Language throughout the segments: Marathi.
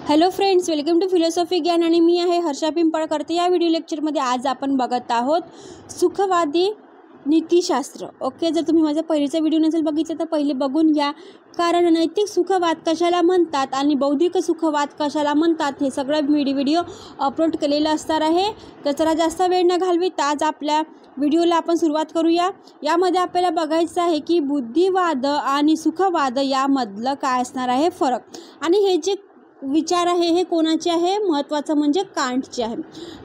Hello friends, welcome to philosophy Gyan आणि मी आहे हर्षा पिंपळकर। या व्हिडिओ लेक्चरमध्ये आज आपण बघत आहोत सुखवादी नीतिशास्त्र। ओके, जर तुम्ही माझा पहिलेचा व्हिडिओ नसेल बघितला तर पहिले बघून घ्या, कारण नैतिक सुखवाद कशाला म्हणतात आणि बौद्धिक सुखवाद कशाला म्हणतात हे सगळं व्हिडिओ अपलोड केलेलं असणार आहे। तर चला जास्त वेळ न घालविता आज आपल्या व्हिडिओला आपण सुरुवात करूया। यामध्ये आपल्याला बघायचं आहे की बुद्धिवाद आणि सुखवाद यामधलं काय असणार आहे फरक, आणि हे जे विचार आहे हे कोणाचे आहे, महत्त्वाचं म्हणजे कांटचे आहे।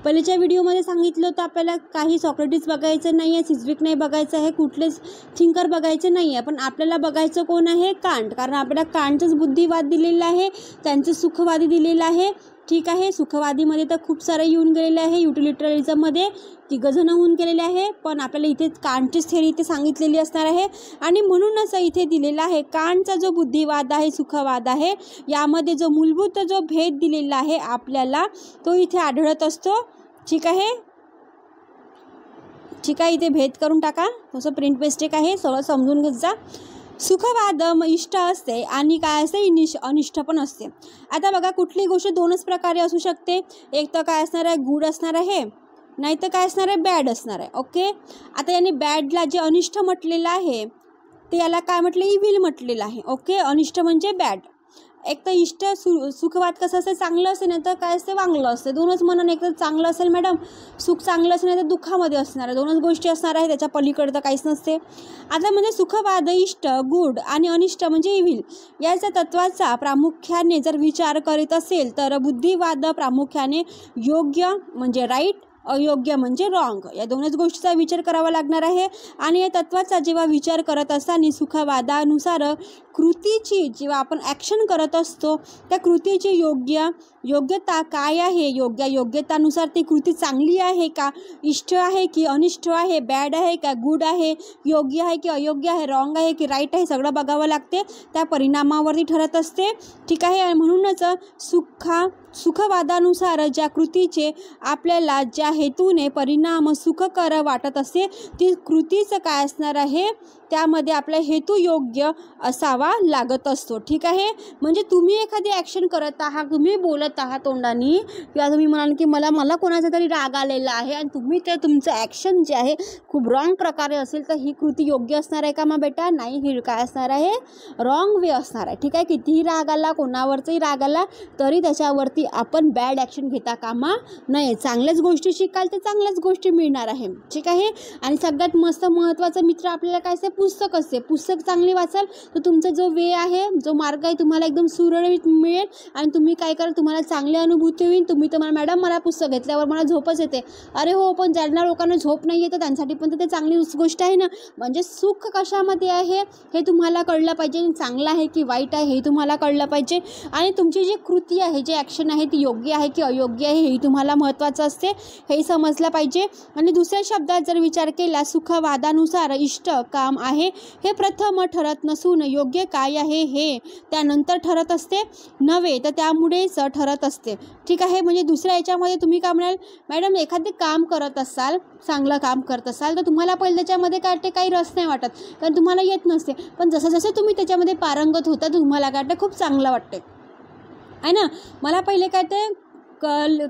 पहिलेच्या व्हिडिओमध्ये सांगितलं होतं आपल्याला काही सॉक्रेटिस बघायचं नाही आहे, सिझविक नाही बघायचं आहे, कुठलेच थिंकर बघायचे नाही आहे, पण आपल्याला बघायचं कोण आहे, कांट। कारण आपल्याला कांटचंच बुद्धिवाद दिलेला आहे, त्यांचं सुखवादी दिलेलं आहे। ठीक आहे, सुखवादीमध्ये तर खूप सारे येऊन गेलेले आहे, युटिलिटरिझममध्ये 3 जण होऊन गेलेले आहे, पण आपल्याला इथे कांटचीच थेअरी इथे सांगितलेली असणार आहे। आणि म्हणूनच इथे दिलेला आहे कांटचा जो बुद्धिवाद आहे, सुखवाद आहे, यामध्ये जो मूलभूत जो भेद दिलेला आहे आपल्याला तो इथे आढळत असतो। ठीक आहे, इथे भेद करून टाका, तसं प्रिंट मिस्टेक आहे, सगळं समजून घेत जा। सुखवाद इष्ट असते आणि काय असते, अनिष्ट पण असते। आता बघा, कुठली गोष्ट 2च प्रकारे असू शकते, एक तर काय असणार आहे, गुड असणार आहे, नाही तर काय असणार आहे, बॅड असणार आहे। ओके, आता याने बॅडला जे अनिष्ट म्हटलेलं आहे ते याला काय म्हटलं, इव्हिल म्हटलेलं आहे। ओके, अनिष्ट म्हणजे बॅड। एक तर इष्ट सुखवाद कसं असते, चांगलं असते, नाही तर काय असते, वांगलं असते। 2च म्हणून, एक तर चांगलं असेल मॅडम, सुख चांगलं असेल, नाही तर दुःखामध्ये असणार आहे, 2च गोष्टी असणार आहे, त्याच्या पलीकडे तर काहीच नसते। आता म्हणजे सुखवाद इष्ट, गुड आणि अनिष्ट म्हणजे इव्हिल याचा तत्वाचा प्रामुख्याने जर विचार करीत असेल तर बुद्धिवाद प्रामुख्याने योग्य म्हणजे राईट, अयोग्य म्हणजे रॉंग, या 2च गोष्टीचा विचार करावा लागणार आहे। आणि या तत्वाचा जेव्हा विचार करत असताना सुखवादानुसार कृतीची, जेव्हा आपण ॲक्शन करत असतो त्या कृतीची योग्यता काय आहे, योग्यतानुसार ती कृती चांगली आहे का, इष्ट आहे की अनिष्ट आहे, बॅड आहे का गुड आहे, योग्य आहे की अयोग्य आहे, रॉंग आहे की राईट आहे, सगळं बघावं लागते, त्या परिणामावरती ठरत असते। ठीक आहे, आणि म्हणूनच सुखवादानुसार ज्या कृतीचे आपल्याला ज्या हेतूने परिणाम सुखकर वाटत असते ती कृतीचं काय असणार आहे, त्यामध्ये आपला हेतू योग्य असावा लागत असतो। ठीक आहे, म्हणजे तुम्ही एखादी ॲक्शन करत आहात, तुम्ही बोलत आहात तोंडाने, किंवा तुम्ही म्हणाल की मला कोणाचा तरी राग आलेला आहे आणि तुम्ही ते तुमचं ॲक्शन जे आहे खूप रॉंग प्रकारे असेल तर ही कृती योग्य असणार आहे का मग बेटा, नाही, ही काय असणार आहे, रॉंग वे असणार आहे। ठीक आहे, कितीही राग आला, कोणावरचाही राग आला तरी त्याच्यावरती आपण बॅड ॲक्शन घेता कामा नये, चांगल्याच गोष्टी शिकाल तर चांगल्याच गोष्टी मिळणार आहे। ठीक आहे, आणि सगळ्यात मस्त महत्त्वाचा मित्र आपल्याला काय असते, पुस्तक असते। पुस्तक चांगली वाचाल तर तुमचा जो वे आहे, जो मार्ग आहे, तुम्हाला एकदम सुरळीत मिळेल आणि तुम्ही काय कराल, तुम्हाला चांगली अनुभूती होईल। तुम्ही तर मॅडम मला पुस्तक घेतल्यावर मला झोपच येते, अरे हो, पण ज्यांना लोकांना झोप नाही येतं त्यांसाठी पण ते चांगली गोष्ट आहे ना। म्हणजे सुख कशामध्ये आहे हे तुम्हाला कळलं पाहिजे, चांगलं आहे की वाईट आहे हे तुम्हाला कळलं पाहिजे, आणि तुमची जी कृती आहे, जे ॲक्शन आहे ती योग्य आहे की अयोग्य आहे हे तुम्हाला महत्त्वाचं असते, हे समजलं पाहिजे। आणि दुसऱ्या शब्दात जर विचार केला, सुखवादानुसार इष्ट काम आहे हे प्रथम ठरत नसून योग्य काय आहे हे त्यानंतर ठरत असते, नव्हे तर त्यामुळेच ठरत असते। ठीक आहे, म्हणजे दुसऱ्या याच्यामध्ये तुम्ही काय म्हणाल, मॅडम एखादे काम करत असाल, चांगलं काम करत असाल तर तुम्हाला पहिले त्याच्यामध्ये काय वाटते, काही रस नाही वाटत, कारण तुम्हाला येत नसते, पण जसं तुम्ही त्याच्यामध्ये पारंगत होता तुम्हाला काय वाटते, खूप चांगलं वाटते आहे ना। मला पहिले काय ते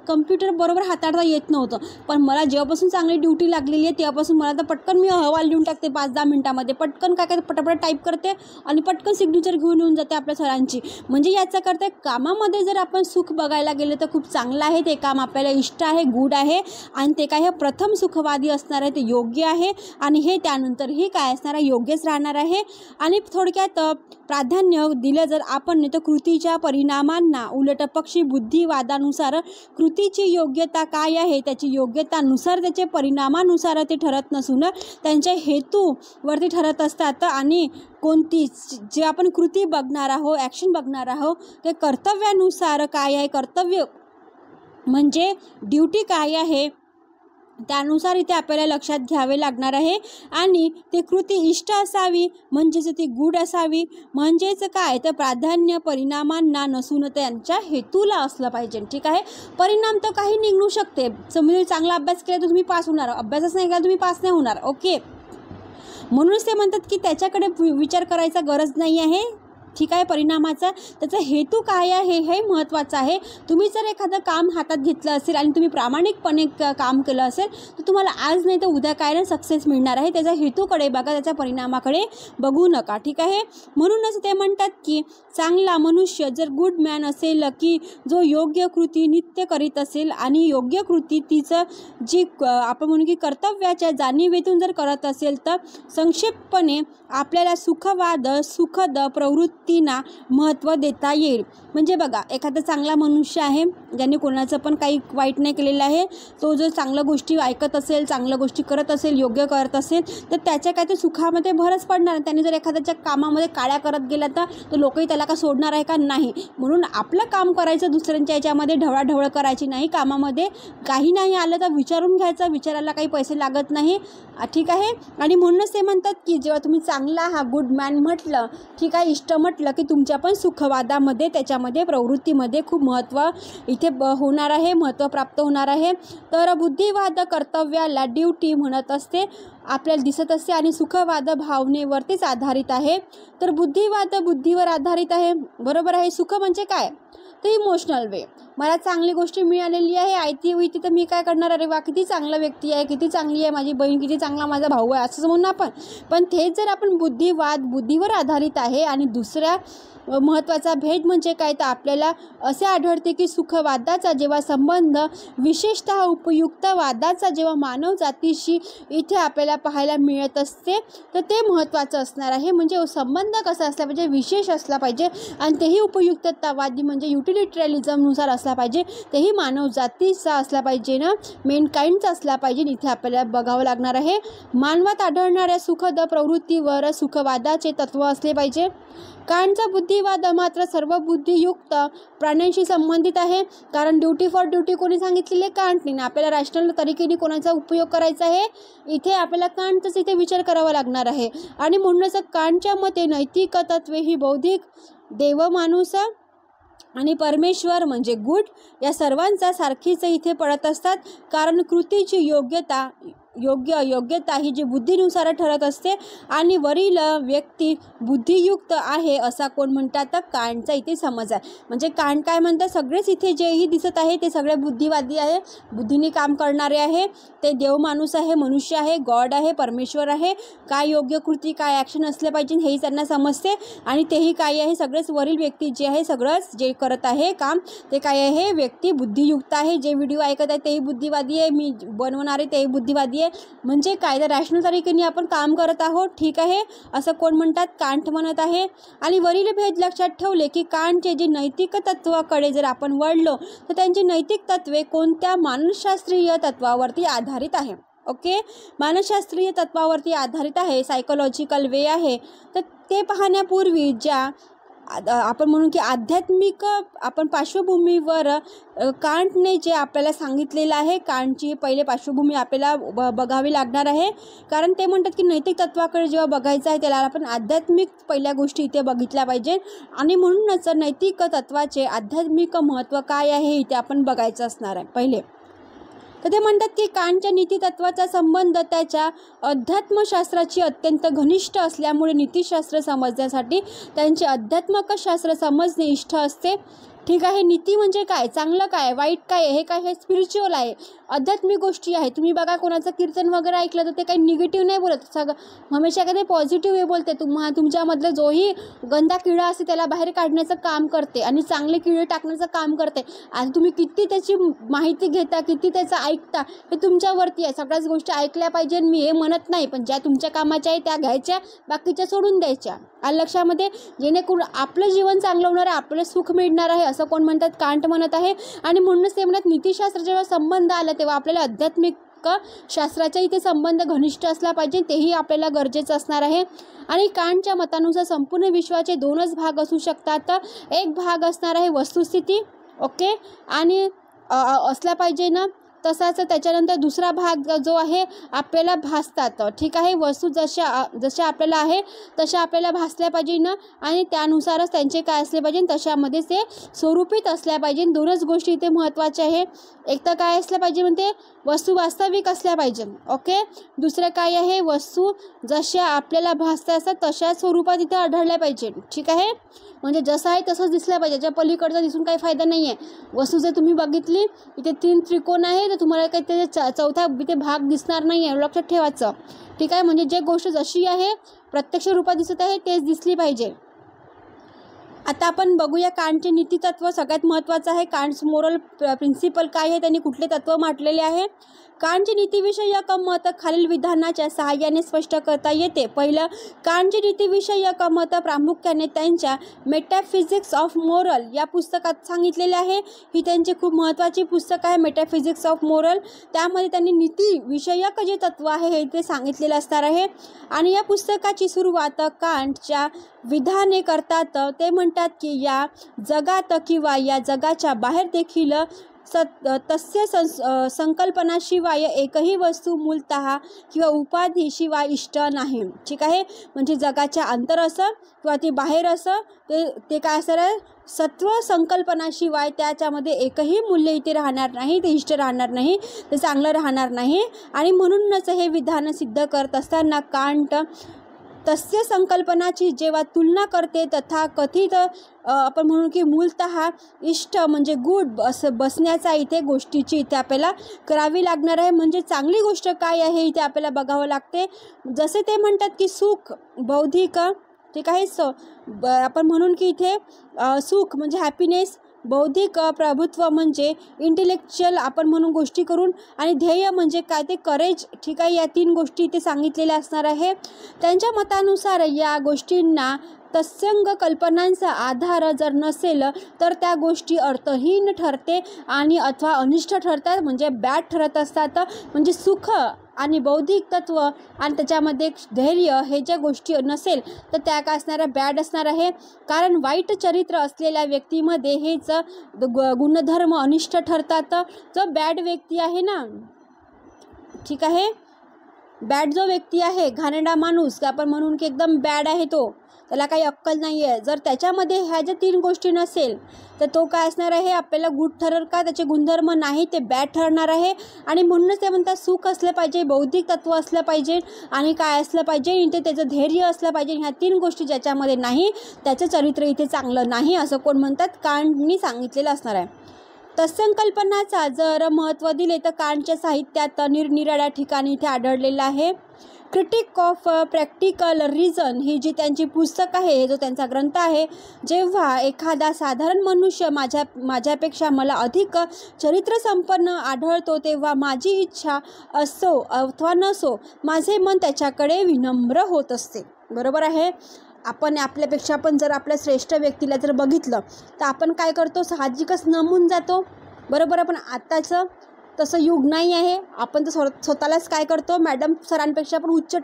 कम्प्युटर बरोबर हाताळता येत नव्हतं, पण मला जेव्हापासून चांगली ड्युटी लागलेली आहे तेव्हापासून मला तर पटकन मी अहवाल लिहून टाकते 5-10 मिनिटामध्ये, पटकन काय पटापट टाईप करते आणि पटकन सिग्नेचर घेऊन येऊन जाते आपल्या सरांची। म्हणजे याचा करता कामामध्ये जर आपण सुख बघायला गेलं तर खूप चांगलं आहे, ते काम आपल्याला इष्ट आहे, गुड आहे, आणि ते काय हे प्रथम सुखवादी असणार आहे, ते योग्य आहे, आणि हे त्यानंतरही काय असणार आहे, योग्यच राहणार आहे। आणि थोडक्यात प्राधान्य दिलं जर आपण तर कृतीच्या परिणामांना, उलट पक्षी बुद्धिवादानुसार कृतीची योग्यता काय आहे, त्याची योग्यतानुसार त्याचे परिणामानुसार ते ठरत नसून त्यांच्या हेतूवरती ठरत असतात। आणि कोणती जे आपण कृती बघणार आहोत, ॲक्शन बघणार आहोत, ते कर्तव्यानुसार काय आहे, कर्तव्य म्हणजे ड्युटी काय आहे त्यानुसार इथे आपल्याला लक्षात घ्यावे लागणार आहे। आणि ते कृती इष्ट असावी, म्हणजेच ती गुड असावी, म्हणजेच काय तर प्राधान्य परिणामांना नसून त्यांच्या हेतूला असलं पाहिजे। ठीक आहे, परिणाम तर काही निघू शकते, समजा चांगला अभ्यास केला तर तुम्ही पास होणार, अभ्यासच नाही केला तुम्ही पास नाही होणार। ओके, म्हणूनच ते म्हणतात की त्याच्याकडे विचार करायचा गरज नाही आहे, ठीक आहे, परिणामाचा त्याचा हेतू काय आहे हे महत्त्वाचं आहे. तुम्ही जर एखादं काम हातात घेतलं असेल आणि तुम्ही प्रामाणिकपणे काम केलं असेल तर तुम्हाला आज नाही तर उद्या काय ना सक्सेस मिळणार आहे. त्याच्या हेतूकडे बघा, त्याच्या परिणामाकडे बघू नका. ठीक आहे, म्हणूनच ते म्हणतात की चांगला मनुष्य जर गुड मॅन असेल की जो योग्य कृती नित्य करीत असेल आणि योग्य कृती तिचं जी आपण म्हणू की कर्तव्याच्या जाणीवेतून जर करत असेल तर संक्षेपपणे आपल्याला सुखद प्रवृत्तींना महत्त्व देता येईल. म्हणजे बघा, एखादा चांगला मनुष्य आहे ज्याने कोणाचं पण काही वाईट नाही केलेलं आहे, तो जर चांगल्या गोष्टी ऐकत असेल, चांगल्या गोष्टी करत असेल, योग्य करत असेल तर त्याच्या काय ते सुखामध्ये भरच पडणार. त्याने जर एखाद्याच्या कामामध्ये काळ्या करत गेला तर लोकही त्याला का सोडणार आहे का? नाही. म्हणून आपलं काम करायचं, दुसऱ्यांच्या याच्यामध्ये ढवळाढवळ करायची नाही. कामामध्ये काही नाही आलं तर विचारून घ्यायचं, विचारायला काही पैसे लागत नाही. ठीक आहे, आणि म्हणूनच ते म्हणतात की जेव्हा तुम्ही चांगला हा गुड मॅन म्हटलं, ठीक आहे, इष्ट म्हटलं की तुमच्या पण सुखवादामध्ये त्याच्यामध्ये प्रवृत्तीमध्ये खूप महत्त्व इथे होणार आहे, महत्त्व प्राप्त होणार आहे. तर बुद्धिवाद कर्तव्याला ड्युटी म्हणत असते, आपल्याला दिसत असते, आणि सुखवाद भावनेवरतीच आधारित आहे. तर बुद्धिवाद बुद्धीवर आधारित आहे, बरोबर आहे. सुख म्हणजे काय तर इमोशनल वे, मला चांगली गोष्टी मिळालेली आहे आयती होईती तर मी काय करणार, अरे वा किती चांगला व्यक्ती आहे, किती चांगली आहे माझी बहीण, किती चांगला माझा भाऊ आहे असंच म्हणून आपण. पण तेच जर आपण बुद्धीवर आधारित आहे. आणि दुसऱ्या महत्त्वाचा भेद म्हणजे काय तर आपल्याला असे आढळते की सुखवादाचा जेव्हा संबंध विशेषतः उपयुक्तवादाचा जेव्हा मानव जातीशी इथे आपल्याला पाहायला मिळत असते तर ते महत्त्वाचं असणार आहे. म्हणजे संबंध कसा असला पाहिजे, विशेष असला पाहिजे, आणि तेही उपयुक्ततावादी म्हणजे युटिलिटरियलिझमनुसार असला पाहिजे, तेही मानव जातीचा असला पाहिजे ना, मेनकाइंडचा असला पाहिजे. इथे आपल्याला बघावं लागणार आहे. मानवात आढळणाऱ्या सुखद प्रवृत्तीवर सुखवादाचे तत्त्व असले पाहिजे. कांटचा बुद्धिवाद मात्र सर्व बुद्धियुक्त प्राण्यांशी संबंधित आहे, कारण ड्युटी फॉर ड्युटी कोणी सांगितलेले? कांटने. आपल्याला रॅशनल तरीकेने कोणाचा उपयोग करायचा आहे, इथे आपल्याला कांटचाच इथे विचार करावा लागणार आहे. आणि म्हणूनच कांटच्या मते नैतिक तत्वे ही बौद्धिक, देव, माणूस आणि परमेश्वर म्हणजे गुड या सर्वांचा सारखीच इथे पडत असतात. कारण कृतीची योग्यता ही जी बुद्धीनुसार ठरत असते, आणि वरील व्यक्ती बुद्धियुक्त आहे असा कोण म्हणतात तर कांटचा इथे समज आहे. म्हणजे कांट काय म्हणतात, सगळेच इथे जेही दिसत आहे ते सगळे बुद्धिवादी आहे, बुद्धीने काम करणारे आहे, ते देव, माणूस आहे, मनुष्य आहे, गॉड आहे, परमेश्वर आहे. काय योग्य कृती, काय ॲक्शन असले पाहिजे हेही त्यांना समजते, आणि तेही काय आहे, सगळेच वरील व्यक्ती जे आहे सगळंच जे करत आहे काम ते काय आहे, व्यक्ती बुद्धियुक्त आहे. जे व्हिडिओ ऐकत आहे तेही बुद्धिवादी आहे, मी बनवणारे तेही बुद्धिवादी आहे. म्हणजे काय तर रॅशनल तरीकेने आपण काम करत आहोत, ठीक आहे, असं कोण म्हणतात, कांट म्हणत आहे. आणि वरील भेद लक्षात ठेवले की कांटचे जे नैतिक तत्वाकडे जर आपण वळलो तर त्यांची नैतिक तत्वे कोणत्या मानसशास्त्रीय तत्वावरती आधारित आहे. ओके, मानसशास्त्रीय तत्वावरती आधारित आहे, सायकोलॉजिकल वे आहे. तर ते पाहण्यापूर्वी ज्या आपण म्हणू की आध्यात्मिक आपण पार्श्वभूमीवर कांटने जे आपल्याला सांगितलेलं आहे, कांटची पहिले पार्श्वभूमी आपल्याला बघावी लागणार आहे. कारण ते म्हणतात की नैतिक तत्वाकडे जेव्हा बघायचं आहे त्याला आपण आध्यात्मिक पहिल्या गोष्टी इथे बघितल्या पाहिजे, आणि म्हणूनच नैतिक तत्वाचे आध्यात्मिक महत्त्व काय आहे इथे आपण बघायचं असणार आहे पहिले. तर ते म्हणतात की कांटच्या नीतितत्वाचा संबंध त्याच्या अध्यात्मशास्त्राची अत्यंत घनिष्ठ असल्यामुळे नीतिशास्त्र समजण्यासाठी त्यांचे अध्यात्मक शास्त्र समजणे इष्ट असते. ठीक आहे, नीती म्हणजे काय, चांगलं काय, वाईट काय, हे काय, हे स्पिरिच्युअल आहे, आध्यात्मिक गोष्टी आहे. तुम्ही बघा कोणाचं कीर्तन वगैरे ऐकलं तर ते काही निगेटिव्ह नाही बोलत, सगळं हमेशा काही पॉझिटिव्ह हे बोलते. तुमच्यामधलं जोही गंदा किडा असते त्याला बाहेर काढण्याचं काम करते, आणि चांगले किडे टाकण्याचं काम करते. आणि तुम्ही किती त्याची माहिती घेता, किती त्याचं ऐकता हे तुमच्यावरती आहे. सगळ्याच गोष्टी ऐकल्या पाहिजे मी हे म्हणत नाही, पण ज्या तुमच्या कामाच्या आहे त्या घ्यायच्या, बाकीच्या सोडून द्यायच्या. आणि लक्षामध्ये जेणेकरून आपलं जीवन चांगलं होणार आहे, आपलं सुख मिळणार आहे असं कोण म्हणतात, कांट म्हणत आहे. आणि म्हणूनच ते म्हणतात नीतिशास्त्र जेव्हा संबंध आला तेव्हा आपल्याला आध्यात्मिक शास्त्राचा इथे संबंध घनिष्ठ असला पाहिजे, तेही आपल्याला गरजेचं असणार आहे. आणि कांटच्या मतानुसार संपूर्ण विश्वाचे दोनच भाग असू शकतात. एक भाग असणार आहे वस्तुस्थिती, ओके, आणि असला पाहिजे ना तसाच त्याच्यानंतर दुसरा भाग जो आहे आपल्याला भासतात, ठीक आहे. वस्तू जशा आपल्याला आहे तशा आपल्याला भासल्या पाहिजे ना, आणि त्यानुसारच त्यांचे काय असले पाहिजे, तशामध्ये ते स्वरूपित असल्या पाहिजे. दोनच गोष्टी इथे महत्त्वाच्या आहे. एक तर काय असल्या पाहिजे म्हणते, वस्तू वास्तविक असल्या पाहिजे, ओके. दुसरं काय आहे, वस्तू जशा आपल्याला भासता असतात तशा स्वरूपात इथे आढळल्या पाहिजे, ठीक आहे. म्हणजे जसं आहे तसंच दिसलं पाहिजे, ज्या पलीकडचा दिसून काही फायदा नाही आहे. वस्तू जर तुम्ही बघितली, इथे 3 त्रिकोण आहे तर तुम्हाला काही त्याचा चौथा इथे भाग दिसणार नाही आहे, लक्षात ठेवायचं, ठीक आहे. म्हणजे जे गोष्ट जशी आहे प्रत्यक्ष रूपात दिसत आहे तेच दिसली पाहिजे. आता आपण बघूया कांटचे नीतितत्व. सगळ्यात महत्त्वाचं आहे कांट्स मोरल प्रिन्सिपल काय आहे, त्यांनी कुठले तत्व मांडलेले आहे. कांटचे नीतिविषयक मत खालील विधानाच्या सहाय्याने स्पष्ट करता येते. पहिलं, कांटचे नीतिविषयक मत प्रामुख्याने त्यांच्या मेटाफिजिक्स ऑफ मोरल या पुस्तकात सांगितलेले आहे. ही त्यांची खूप महत्त्वाची पुस्तक आहे, मेटाफिजिक्स ऑफ मोरल. त्यामध्ये त्यांनी नीतिविषयक जे तत्व आहे हे ते सांगितलेलं असणार आहे. आणि या पुस्तकाची सुरुवात कांटच्या विधाने करतात. ते म्हणतात की या जगात किंवा या जगाच्या बाहेर देखील तस्य संकल्पनाशिवाय एकही वस्तू मूलतः किंवा उपाधीशिवाय इष्ट नाही, ठीक आहे. म्हणजे जगाच्या अंतर असं किंवा ते बाहेर असं ते काय असणार आहे, सत्व संकल्पनाशिवाय त्याच्यामध्ये एकही मूल्य इथे राहणार नाही, ते इष्ट राहणार नाही, ते चांगलं राहणार नाही. आणि म्हणूनच हे विधान सिद्ध करत असताना कांट तस्य संकल्पनाची जेव्हा तुलना करते तथा कथित आपण म्हणू की मूलतः इष्ट म्हणजे गुड असं बसण्याचा इथे गोष्टीची इथे आपल्याला करावी लागणार आहे. म्हणजे चांगली गोष्ट काय आहे इथे आपल्याला बघावं लागते. जसे ते म्हणतात की सुख बौद्धिक, ठीक आहे, आपण म्हणून की इथे सुख म्हणजे हॅपीनेस, बौद्धिक प्रभुत्व म्हणजे इंटेलेक्च्युअल आपण म्हणून गोष्टी करून, आणि ध्येय म्हणजे काय ते करेज, ठीक आहे. या 3 गोष्टी इथे सांगितलेल्या असणार आहे. त्यांच्या मतानुसार या गोष्टींना तत्संग कल्पनांचा आधार जर नसेल तर त्या गोष्टी अर्थहीन ठरते आणि अथवा अनिष्ट ठरतात, म्हणजे बॅड ठरत असतात. म्हणजे सुख आणि बौद्धिक तत्व आणि त्याच्यामध्ये धैर्य हे ज्या गोष्टी नसेल तर त्या काय असणार, बॅड असणार आहे. कारण वाईट चरित्र असलेल्या व्यक्तीमध्ये हेच गुणधर्म अनिष्ट ठरतात. जो बॅड व्यक्ती आहे ना, ठीक आहे, बॅड जो व्यक्ती आहे, घाणेरडा माणूस आपण म्हणून की एकदम बॅड आहे, तो त्याला काही अक्कल नाही आहे, जर त्याच्यामध्ये ह्या ज्या 3 गोष्टी नसेल तर तो काय असणार आहे, आपल्याला गुड ठरेल का, त्याचे गुणधर्म नाही, ते बॅड ठरणार आहे. आणि म्हणूनच ते म्हणतात सुख असलं पाहिजे, बौद्धिक तत्व असलं पाहिजे, आणि काय असलं पाहिजे इथे त्याचं धैर्य असलं पाहिजे. ह्या 3 गोष्टी ज्याच्यामध्ये नाही त्याचं चरित्र इथे चांगलं नाही, असं कोण म्हणतात, कांटनी सांगितलेलं असणार आहे. तत्संकल्पनाचा जर महत्त्व दिले तर कांटच्या साहित्यात निरनिराळ्या ठिकाणी इथे आढळलेलं आहे. क्रिटिक ऑफ प्रॅक्टिकल रिझन ही जी त्यांची पुस्तक आहे, जो त्यांचा ग्रंथ आहे, जेव्हा एखादा साधारण मनुष्य माझ्यापेक्षा मला अधिक चरित्रसंपन्न आढळतो तेव्हा माझी इच्छा असो अथवा नसो माझे मन त्याच्याकडे विनम्र होत असते. बरोबर आहे. आपण आपल्यापेक्षा पण जर आपल्या श्रेष्ठ व्यक्तीला जर बघितलं तर आपण काय करतो, साहजिकच नमून जातो. बरोबर आहे. पण आत्ताचं तसं युग नाही आहे. आपण तर स्वतःलाच काय करतो, मॅडम सरांपेक्षा पण उच्च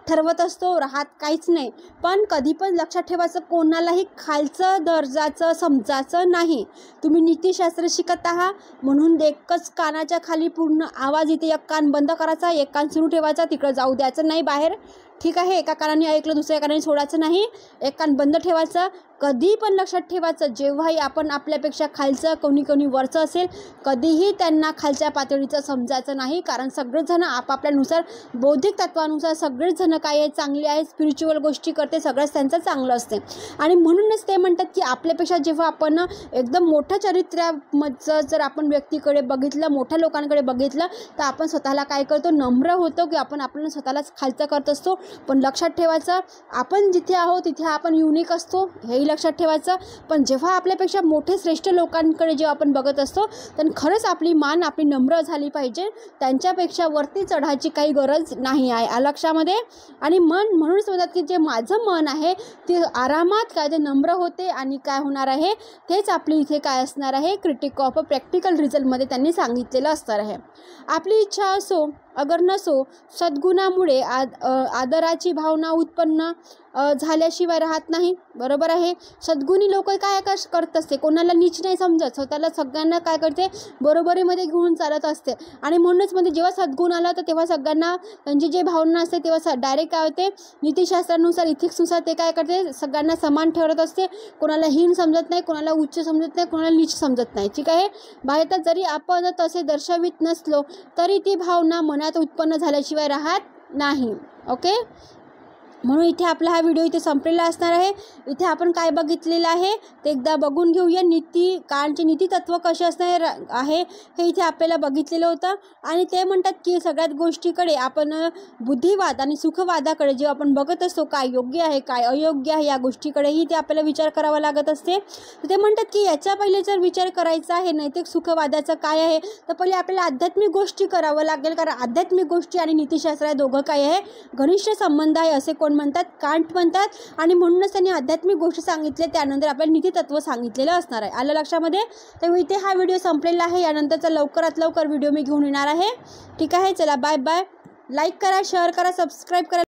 ठरवत असतो, राहत काहीच नाही. पण कधी पण लक्षात ठेवायचं, कोणालाही खालचं दर्जाचं समजायचं नाही. तुम्ही नीतिशास्त्र शिकत आहात म्हणून एकच कानाच्या खाली पूर्ण आवाज, इथे एक कान बंद करायचा, एक कान सुरू ठेवायचा, तिकडं जाऊ द्यायचं नाही बाहेर, ठीक आहे. एका कानाने ऐकलं दुसऱ्या कानाने सोडायचं नाही, एक कान बंद ठेवायचं. कधी पण लक्षात ठेवायचं, जेव्हाही आपण आपल्यापेक्षा खालचं कोणी वरचं असेल कधीही त्यांना खालच्या पातळीचं समजायचं नाही. कारण सगळेच जण आपापल्यानुसार बौद्धिक तत्वानुसार सगळेच जण काय आहे, चांगले आहेत, स्पिरिच्युअल गोष्टी करते, सगळंच त्यांचं चांगलं असते. आणि म्हणूनच ते म्हणतात की आपल्यापेक्षा जेव्हा आपण एकदम मोठ्या चरित्रामध्ये जर आपण व्यक्तीकडे बघितलं, मोठ्या लोकांकडे बघितलं तर आपण स्वतःला काय करतो, नम्र होतो की आपण आपल्याला स्वतःलाच खालचं करत असतो. पण लक्षात ठेवायचं, आपण जिथे आहोत तिथे आपण युनिक असतो, हेही लक्षात ठेवायचं. पण जेव्हा आपल्यापेक्षा मोठे श्रेष्ठ लोकांकडे जेव्हा आपण बघत असतो तर खरंच आपली मान आपली नम्र झाली पाहिजे, त्यांच्यापेक्षा वरती चढायची काही गरज नाही आहे, लक्षामध्ये. आणि मन म्हणूनच म्हणतात की जे माझं मन आहे ते आरामात काय ते नम्र होते, आणि काय होणार आहे तेच आपली इथे काय असणार आहे, क्रिटिक ऑफ प्रॅक्टिकल रिझल्टमध्ये त्यांनी सांगितलेलं असणार आहे. आपली इच्छा असो अगर नसो, सद्गुणामुळे आदराची भावना उत्पन्न झाल्याशिवाय राहत नाही, बरोबर आहे. सद्गुणी लोक काय करत असते, कोणाला नीच नाही समजत, स्वतःला सगळ्यांना काय करते, बरोबरीमध्ये घेऊन चालत असते. आणि म्हणूनच म्हणजे जेव्हा सद्गुण आला तर तेव्हा सगळ्यांना त्यांची जे भावना असते तेव्हा डायरेक्ट काय होते, नीतिशास्त्रानुसार इथिक्सनुसार ते काय करते, सगळ्यांना समान ठरत असते. कोणाला हीन समजत नाही, कोणाला उच्च समजत नाही, कोणाला नीच समजत नाही. ठीक आहे. बाहेर जरी आपण तसे दर्शवित नसलो तरी ती भावना मनात उत्पन्न झाल्याशिवाय राहत नाही. ओके. म्हणून इथे आपला हा व्हिडिओ इथे संपलेला असणार आहे. इथे आपण काय बघितलेलं आहे ते एकदा बघून घेऊया. कांटचे नीतितत्व कसे असणार आहे हे इथे आपल्याला बघितलेलं होतं. आणि ते म्हणतात की सगळ्यात गोष्टीकडे आपण बुद्धिवाद आणि सुखवादाकडे जेव्हा आपण बघत असतो, काय योग्य आहे काय अयोग्य आहे या गोष्टीकडेही ते आपल्याला विचार करावा लागत असते. ते म्हणतात की याच्या पहिले जर विचार करायचा आहे नैतिक सुखवादाचं काय आहे तर पहिले आपल्याला आध्यात्मिक गोष्टी करावं लागेल, कारण आध्यात्मिक गोष्टी आणि नीतिशास्त्र या दोघं काय आहे, घनिष्ठ संबंध आहे असे कोण म्हणतात, कांट म्हणतात. आणि म्हणूनच त्यांनी आध्यात्मिक गोष्टी सांगितले, त्यानंतर आपल्याला नीतितत्व सांगितलेलं असणार आहे. आलं लक्षामध्ये. तर इथे हा व्हिडिओ संपलेला आहे. यानंतरचा लवकरात लवकर व्हिडिओ मी घेऊन येणार आहे. ठीक आहे. चला बाय बाय. लाईक करा, शेअर करा, सबस्क्राईब करा.